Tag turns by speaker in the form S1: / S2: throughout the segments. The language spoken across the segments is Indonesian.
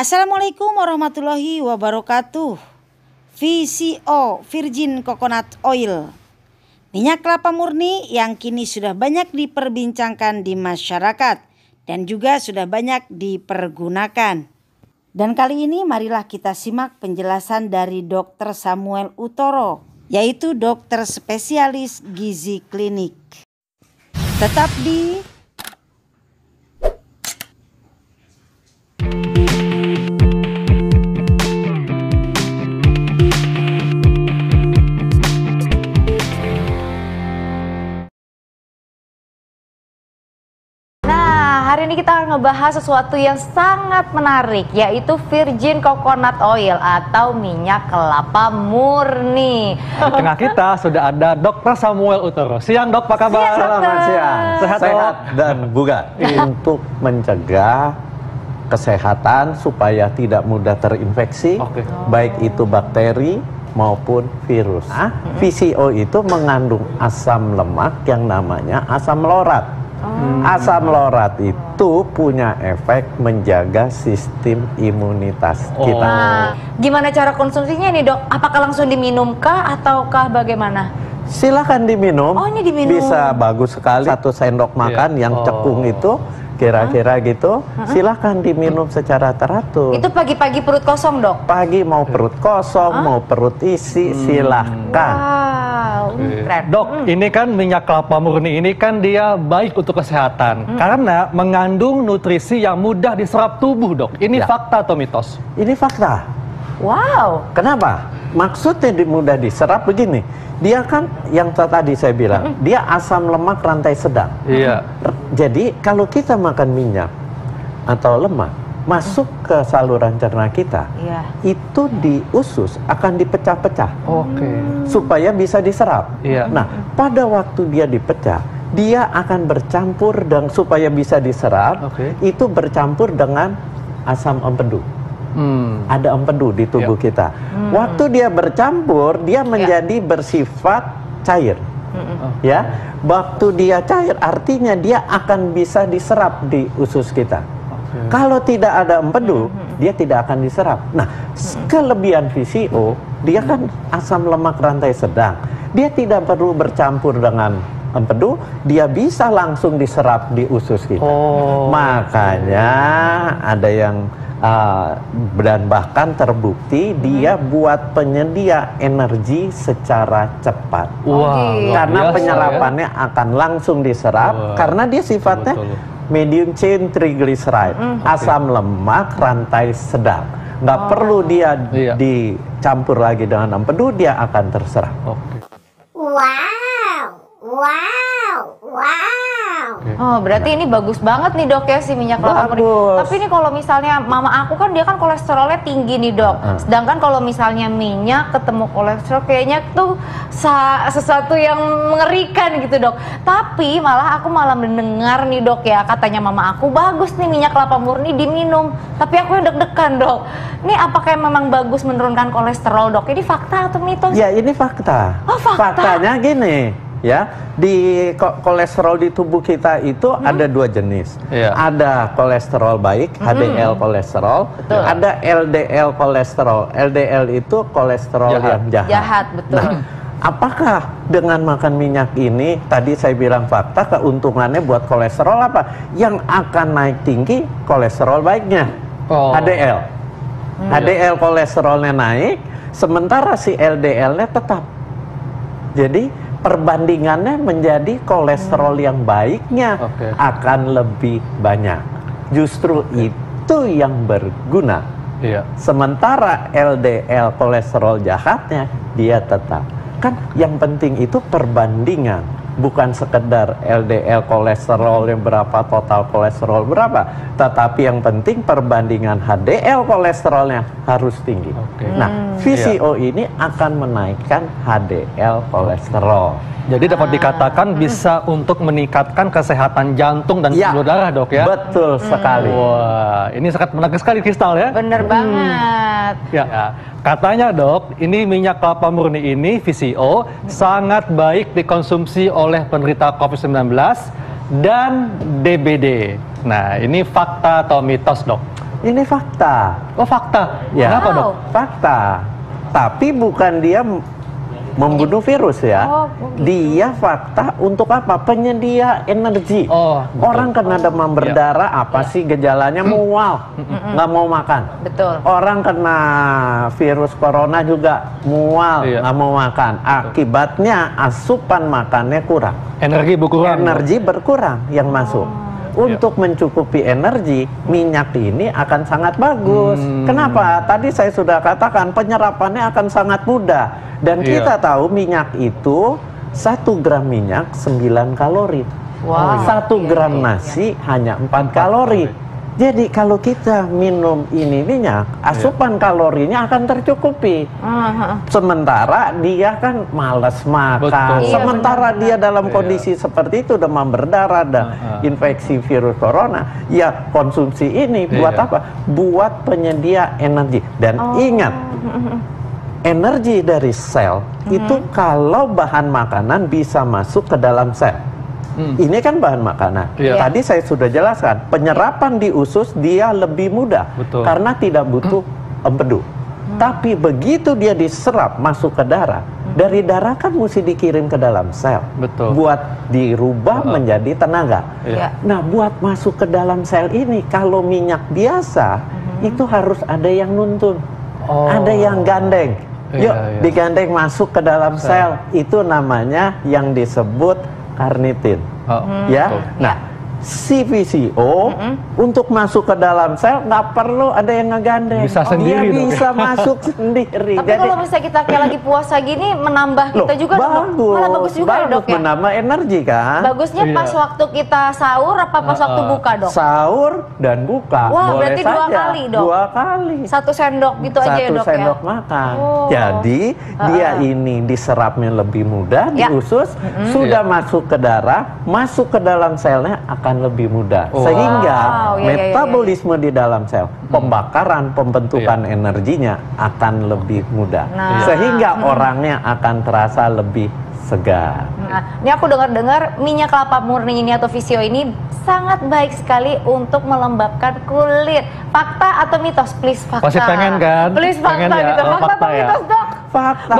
S1: Assalamualaikum warahmatullahi wabarakatuh. VCO, Virgin Coconut Oil, minyak kelapa murni yang kini sudah banyak diperbincangkan di masyarakat dan juga sudah banyak dipergunakan. Dan kali ini marilah kita simak penjelasan dari Dr. Samuel Utoro, yaitu dokter spesialis gizi klinik. Tetap di
S2: Hari ini kita akan ngebahas sesuatu yang sangat menarik, yaitu Virgin Coconut Oil atau minyak kelapa murni.
S3: Di tengah kita sudah ada Dr. Samuel Utoro. Siang Dok, apa kabar?
S4: Selamat siang. Sehat dan bugar. Untuk mencegah kesehatan supaya tidak mudah terinfeksi, baik itu bakteri maupun virus. VCO itu mengandung asam lemak yang namanya asam laurat. Asam laurat itu punya efek menjaga sistem imunitas kita.
S2: Gimana cara konsumsinya nih Dok? Apakah langsung diminumkah ataukah bagaimana?
S4: Silakan diminum.
S2: Oh, ini diminum.
S4: Bisa bagus sekali. 1 sendok makan yang cekung itu kira-kira gitu. Silakan diminum secara teratur.
S2: Itu pagi-pagi perut kosong Dok?
S4: Pagi mau perut kosong, mau perut isi, silahkan.
S2: Keren.
S3: Dok, ini kan minyak kelapa murni ini kan dia baik untuk kesehatan karena mengandung nutrisi yang mudah diserap tubuh, Dok. Ini fakta atau mitos?
S4: Ini fakta.
S2: Wow.
S4: Kenapa? Maksudnya mudah diserap begini. Dia kan yang tadi saya bilang, dia asam lemak rantai sedang.
S3: Iya.
S4: Jadi kalau kita makan minyak atau lemak masuk ke saluran cerna kita, itu di usus akan dipecah-pecah. Supaya bisa diserap. Nah, pada waktu dia dipecah, dia akan bercampur dan supaya bisa diserap, itu bercampur dengan asam empedu. Ada empedu di tubuh kita. Waktu dia bercampur, dia menjadi bersifat cair. Ya, waktu dia cair artinya dia akan bisa diserap di usus kita. Kalau tidak ada empedu, dia tidak akan diserap. Nah, kelebihan VCO, dia kan asam lemak rantai sedang. Dia tidak perlu bercampur dengan empedu, dia bisa langsung diserap di usus kita. Makanya ada yang dan bahkan terbukti dia buat penyedia energi secara cepat. Karena penyerapannya akan langsung diserap karena dia sifatnya medium chain triglyceride, asam lemak rantai sedang. Nggak perlu dia dicampur lagi dengan empedu, dia akan terserap.
S2: Oh, berarti ini bagus banget nih Dok ya si minyak kelapa murni. Tapi ini kalau misalnya mama aku kan dia kan kolesterolnya tinggi nih Dok. Sedangkan kalau misalnya minyak ketemu kolesterol kayaknya tuh sesuatu yang mengerikan gitu Dok. Tapi aku malah mendengar nih Dok ya, katanya mama aku bagus nih minyak kelapa murni diminum. Tapi aku yang deg-degan Dok. Ini apakah memang bagus menurunkan kolesterol Dok? Ini fakta atau mitos?
S4: Ya ini fakta.
S2: Oh, fakta.
S4: Faktanya gini. Ya, di kolesterol di tubuh kita itu ada 2 jenis. Ada kolesterol baik, HDL kolesterol, ada LDL kolesterol. LDL itu kolesterol yang jahat.
S2: Betul.
S4: Nah, apakah dengan makan minyak ini, tadi saya bilang fakta, keuntungannya buat kolesterol apa? Yang akan naik tinggi kolesterol baiknya, HDL. HDL kolesterolnya naik, sementara si LDL-nya tetap. Jadi perbandingannya menjadi kolesterol yang baiknya akan lebih banyak. Justru itu yang berguna. Sementara LDL kolesterol jahatnya dia tetap. Kan yang penting itu perbandingan, bukan sekedar LDL kolesterol yang berapa, total kolesterol berapa, tetapi yang penting perbandingan HDL kolesterolnya harus tinggi. Nah, VCO ini akan menaikkan HDL kolesterol.
S3: Jadi dapat dikatakan bisa untuk meningkatkan kesehatan jantung dan pembuluh darah Dok ya?
S4: Betul sekali.
S3: Wah, ini sangat menarik sekali Kristal ya?
S2: Bener banget.
S3: Katanya Dok, ini minyak kelapa murni ini VCO sangat baik dikonsumsi oleh penderita COVID-19 dan DBD. Nah, ini fakta atau mitos Dok?
S4: Ini fakta.
S3: Oh, fakta.
S4: Ya.
S3: Kenapa, Dok?
S4: Fakta. Tapi bukan dia membunuh virus ya.
S2: Oh, gitu.
S4: Dia fakta untuk apa? Penyedia energi.
S3: Oh, betul.
S4: Orang kena demam berdarah, apa sih gejalanya? Mual, nggak mau makan.
S2: Betul.
S4: Orang kena virus corona juga mual,
S3: Iya.
S4: nggak mau makan. Akibatnya asupan makannya kurang.
S3: Energi berkurang.
S4: Energi berkurang yang masuk. Untuk mencukupi energi, minyak ini akan sangat bagus. Kenapa? Tadi saya sudah katakan penyerapannya akan sangat mudah. Dan
S3: Iya.
S4: kita tahu minyak itu 1 gram minyak 9 kalori.
S2: Wow.
S4: 1 gram nasi hanya 4 kalori. Jadi kalau kita minum ini minyak, asupan kalorinya akan tercukupi. Sementara dia kan malas makan.
S3: Betul.
S2: Iya,
S4: Sementara
S2: benar-benar.
S4: dia dalam kondisi seperti itu, demam berdarah dan infeksi virus corona, ya konsumsi ini buat
S3: Iya.
S4: apa? Buat penyedia energi. Dan ingat, energi dari sel itu kalau bahan makanan bisa masuk ke dalam sel. Ini kan bahan makanan.
S3: Iya.
S4: Tadi saya sudah jelaskan, penyerapan di usus dia lebih mudah.
S3: Betul.
S4: Karena tidak butuh empedu. Tapi begitu dia diserap masuk ke darah, dari darah kan mesti dikirim ke dalam sel.
S3: Betul.
S4: Buat dirubah menjadi tenaga.
S3: Iya.
S4: Nah, buat masuk ke dalam sel ini, kalau minyak biasa, itu harus ada yang nuntun.
S3: Oh.
S4: Ada yang gandeng.
S3: Iya,
S4: Yuk,
S3: iya.
S4: digandeng masuk ke dalam sel. Itu namanya yang disebut karnitin.
S3: Oh,
S4: Ya,
S3: betul.
S4: nah CVCO untuk masuk ke dalam sel nggak perlu ada yang ngegandeng.
S3: Bisa sendiri,
S4: Dia
S3: Dok, ya?
S4: bisa masuk sendiri.
S2: Tapi kalau misalnya kita kayak lagi puasa gini menambah
S4: Loh,
S2: kita juga dong, Dok.
S4: bagus,
S2: Malah bagus juga ya, Dok ya.
S4: menambah energi kan.
S2: Bagusnya
S3: Iya.
S2: pas waktu kita sahur apa pas waktu buka, Dok?
S4: Sahur dan buka.
S2: Wah,
S4: boleh
S2: berarti dua
S4: saja.
S2: kali, Dok.
S4: 2 kali.
S2: 1 sendok gitu aja ya,
S4: Satu
S2: Dok
S4: sendok
S2: ya.
S4: makan.
S2: Oh.
S4: Jadi dia ini diserapnya lebih mudah
S2: Ya.
S4: di usus, sudah masuk ke darah, masuk ke dalam selnya akan lebih mudah.
S3: Oh.
S4: Sehingga
S2: Wow, ya, ya, ya,
S4: metabolisme di dalam sel, pembakaran, pembentukan energinya akan lebih mudah.
S2: Nah.
S4: Sehingga orangnya akan terasa lebih segar.
S2: Nah, ini aku dengar-dengar minyak kelapa murni ini atau Visio ini sangat baik sekali untuk melembabkan kulit. Fakta atau mitos? Please fakta.
S3: Pasti pengen kan?
S2: Please fakta
S3: Pengen ya?
S2: gitu.
S3: Oh,
S2: Fakta
S3: fakta
S2: atau
S3: ya?
S2: mitos, Dok?
S4: Fakta.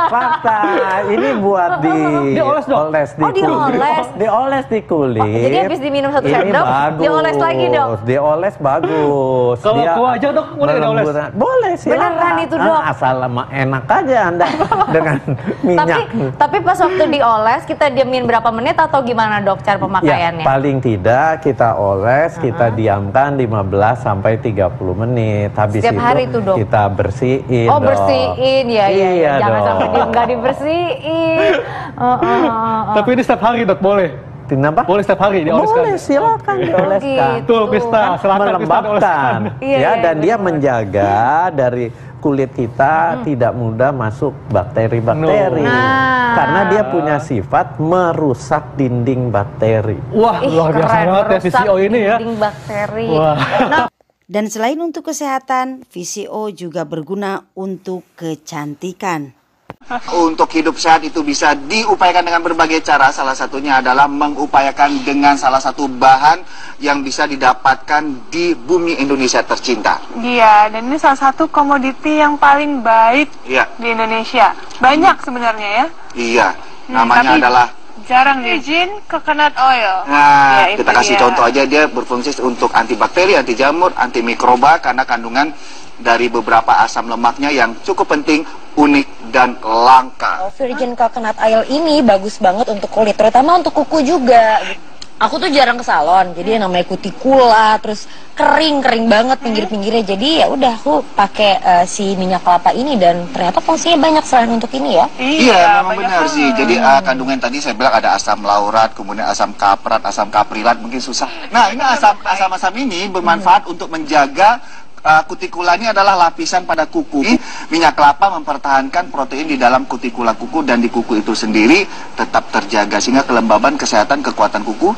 S4: Fakta. Ini buat
S3: Dioles, Dok?
S4: dioles di
S2: Oh, dioles.
S4: kulit. Dioles di kulit.
S2: Jadi habis diminum 1
S4: Ini
S2: sendok,
S4: bagus.
S2: dioles lagi, Dok?
S4: Dioles bagus.
S3: Kalau
S4: Dia
S3: tua aja, Dok, boleh dioles?
S4: melembutkan. Boleh, silakan.
S2: Beneran itu, Dok?
S4: Asal enak aja Anda dengan minyak.
S2: Tapi pas waktu dioles kita diamin berapa menit atau gimana, Dok, cara
S4: Ya,
S2: pemakaiannya?
S4: paling tidak kita oles, kita diamkan 15 sampai 30 menit. Habis
S2: Setiap
S4: itu
S2: hari tuh, Dok?
S4: kita bersihin.
S2: Oh,
S4: dong.
S2: bersihin ya,
S4: Iya
S2: jangan
S4: dong.
S2: sampai nggak dibersihin.
S3: Tapi ini setiap hari, Dok, boleh?
S4: Kenapa?
S3: Boleh setiap hari dioleskan?
S4: Boleh, silakan dioleskan.
S2: gitu.
S3: Tuh, Pista, silakan Pista
S4: Melembabkan,
S3: dioleskan.
S2: Iya, iya,
S4: dan dia
S2: benar.
S4: menjaga dari kulit kita tidak mudah masuk bakteri-bakteri.
S2: Nah.
S4: Karena dia punya sifat merusak dinding bakteri.
S3: Wah,
S2: Ih,
S3: luar biasa
S2: keren,
S3: banget ya
S2: merusak
S3: VCO ini ya.
S2: dinding bakteri.
S3: Wah.
S1: Dan selain untuk kesehatan, VCO juga berguna untuk kecantikan.
S5: Untuk hidup sehat itu bisa diupayakan dengan berbagai cara. Salah satunya adalah mengupayakan dengan salah satu bahan yang bisa didapatkan di bumi Indonesia tercinta.
S6: Iya, dan ini salah satu komoditi yang paling baik
S5: Iya,
S6: di Indonesia. Banyak sebenarnya ya.
S5: iya. Namanya
S6: tapi
S5: adalah,
S6: jarang virgin coconut oil.
S5: nah,
S6: Ya, itu
S5: kita kasih
S6: dia.
S5: contoh aja, dia berfungsi untuk antibakteri, anti jamur, anti mikroba karena kandungan dari beberapa asam lemaknya yang cukup penting, unik dan langka.
S7: Virgin coconut oil ini bagus banget untuk kulit, terutama untuk kuku juga. Aku tuh jarang ke salon, jadi yang namanya kutikula, terus kering banget pinggir-pinggirnya. Jadi ya udah aku pakai si minyak kelapa ini dan ternyata fungsinya banyak selain untuk ini ya.
S5: Iya, memang
S6: banyak
S5: benar
S6: banget.
S5: sih. Jadi kandungan tadi saya bilang ada asam laurat, kemudian asam kaprat, asam kaprilat, mungkin susah. Nah, ini asam-asam ini bermanfaat untuk menjaga kutikula. Ini adalah lapisan pada kuku. Minyak kelapa mempertahankan protein di dalam kutikula kuku dan di kuku itu sendiri tetap terjaga sehingga kelembaban, kesehatan, kekuatan kuku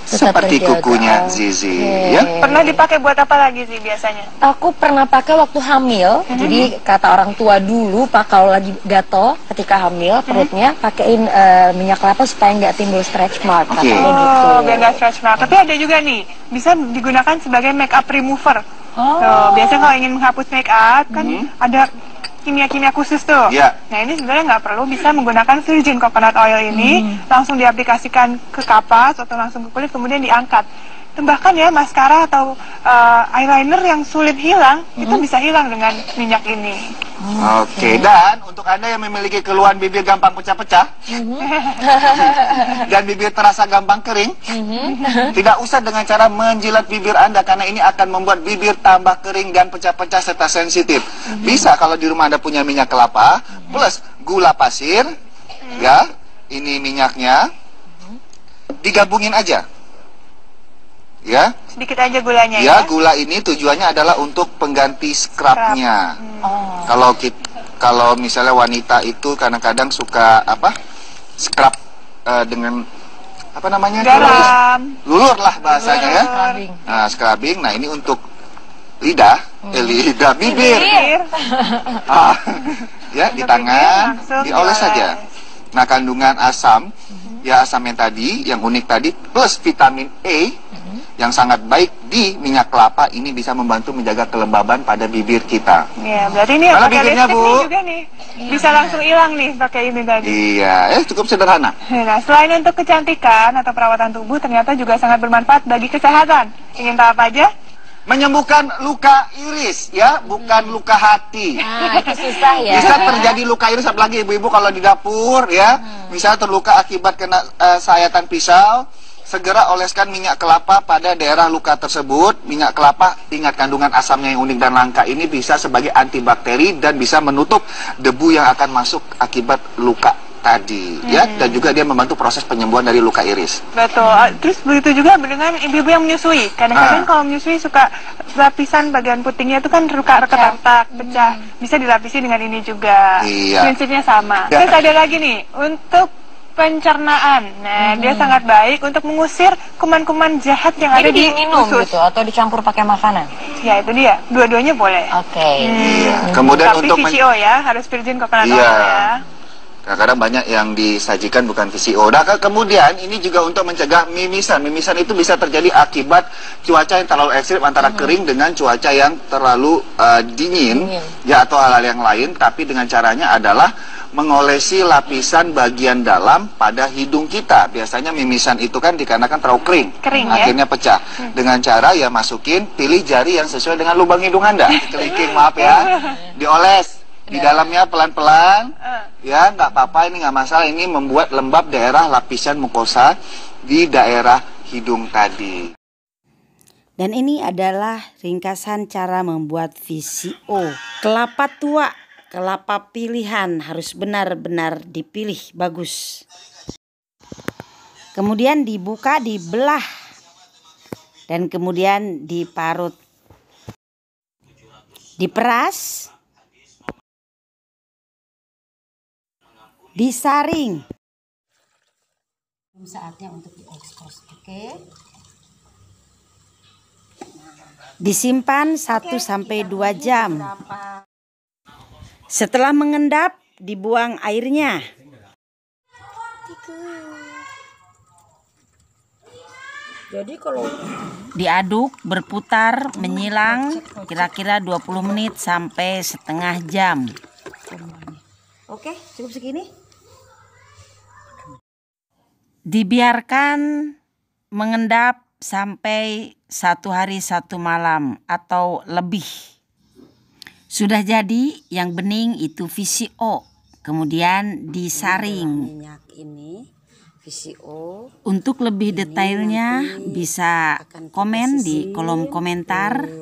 S5: seperti
S7: terjaga.
S5: kukunya Zizi, ya.
S6: Pernah dipakai buat apa lagi sih biasanya?
S7: Aku pernah pakai waktu hamil. Jadi kata orang tua dulu, Pak, kalau lagi gatal ketika hamil perutnya, pakein minyak kelapa supaya nggak timbul stretch mark. Katanya gitu.
S6: Biar nggak stretch mark. Tapi ada juga nih, bisa digunakan sebagai makeup remover. Tuh, biasanya kalau ingin menghapus makeup kan ada kimia-kimia khusus tuh. Nah ini sebenarnya nggak perlu, bisa menggunakan virgin coconut oil ini langsung diaplikasikan ke kapas atau langsung ke kulit kemudian diangkat. Bahkan ya maskara atau eyeliner yang sulit hilang itu bisa hilang dengan minyak ini.
S5: Oke, dan untuk Anda yang memiliki keluhan bibir gampang pecah-pecah dan bibir terasa gampang kering, tidak usah dengan cara menjilat bibir Anda karena ini akan membuat bibir tambah kering dan pecah-pecah serta sensitif. Bisa kalau di rumah Anda punya minyak kelapa plus gula pasir, ya, ini minyaknya digabungin aja. Ya,
S6: sedikit aja gulanya
S5: ya. Gula ini tujuannya adalah untuk pengganti scrubnya. Kalau misalnya wanita itu kadang-kadang suka scrub dengan apa namanya?
S6: Garam.
S5: Lulur lah bahasanya ya. Nah, scrubbing. Nah, ini untuk lidah, lidah bibir. Ya, di tangan, dioles saja. Nah, kandungan asam, ya asam yang tadi, yang unik tadi, plus vitamin E yang sangat baik di minyak kelapa ini bisa membantu menjaga kelembaban pada bibir kita.
S6: Iya, berarti ini
S5: Mana
S6: pakai
S5: bibirnya,
S6: lipstick
S5: Bu?
S6: nih juga nih. Bisa langsung hilang nih pakai ini tadi.
S5: Iya, cukup sederhana.
S6: Nah, selain untuk kecantikan atau perawatan tubuh, ternyata juga sangat bermanfaat bagi kesehatan. Ingin tahu apa aja?
S5: Menyembuhkan luka iris, ya, bukan luka hati.
S7: Nah, itu susah ya.
S5: Bisa terjadi luka iris, apalagi ibu-ibu kalau di dapur, ya, misalnya terluka akibat kena sayatan pisau, segera oleskan minyak kelapa pada daerah luka tersebut. Minyak kelapa, ingat kandungan asamnya yang unik dan langka ini bisa sebagai antibakteri dan bisa menutup debu yang akan masuk akibat luka tadi, ya, dan juga dia membantu proses penyembuhan dari luka iris.
S6: Betul. Terus begitu juga dengan ibu-ibu yang menyusui. Kadang-kadang kalau menyusui suka lapisan bagian putingnya itu kan retak-retak, pecah. Bisa dilapisi dengan ini juga.
S5: Iya.
S6: Prinsipnya sama. Terus ada lagi nih untuk pencernaan. Nah, dia sangat baik untuk mengusir kuman-kuman jahat yang ada di
S7: diminum
S6: usus.
S7: gitu atau dicampur pakai makanan.
S6: Ya, itu dia. Dua-duanya boleh.
S7: Oke.
S5: Iya. Kemudian
S6: Tapi
S5: untuk
S6: VCO ya, harus virgin coconut oil ya.
S5: Kadang-kadang banyak yang disajikan bukan VCO. Nah, kemudian ini juga untuk mencegah mimisan. Mimisan itu bisa terjadi akibat cuaca yang terlalu ekstrim antara kering dengan cuaca yang terlalu dingin, ya, atau hal-hal yang lain. Tapi dengan caranya adalah mengolesi lapisan bagian dalam pada hidung kita. Biasanya mimisan itu kan dikarenakan terlalu kering, akhirnya pecah. Dengan cara ya masukin, pilih jari yang sesuai dengan lubang hidung Anda. Keliking, maaf ya, dioles di dalamnya pelan-pelan, ya, nggak apa-apa, ini nggak masalah. Ini membuat lembab daerah lapisan mukosa di daerah hidung tadi.
S1: Dan ini adalah ringkasan cara membuat VCO. Kelapa tua, kelapa pilihan harus benar-benar dipilih bagus. Kemudian dibuka, dibelah, dan kemudian diparut. Diperas, disaring. Saatnya untuk diekspos, oke? Disimpan 1-2 jam. Setelah mengendap, dibuang airnya. Jadi kalau diaduk, berputar, menyilang kira-kira 20 menit sampai setengah jam. Oke, cukup segini. Dibiarkan mengendap sampai 1 hari 1 malam atau lebih. Sudah jadi, yang bening itu VCO. Kemudian disaring. Minyak ini VCO. Untuk lebih detailnya bisa komen di kolom komentar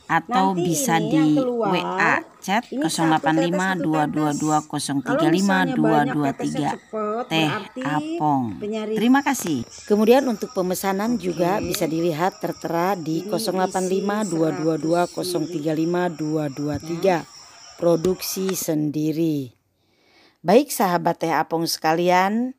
S1: atau bisa di WA chat 0852220352223 Teh Apong. Terima kasih. Kemudian untuk pemesanan juga bisa dilihat tertera di 0852220352223. Produksi sendiri. Baik sahabat Teh Apong sekalian,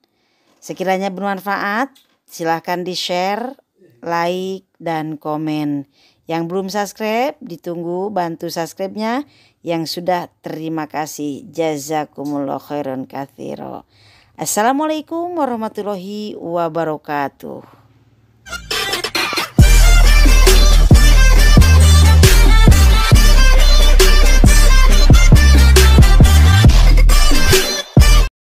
S1: sekiranya bermanfaat, Silahkan di-share, like, dan komen. Yang belum subscribe, ditunggu bantu subscribe-nya. Yang sudah, terima kasih. Jazakumullah khairan katsiro. Assalamualaikum warahmatullahi wabarakatuh.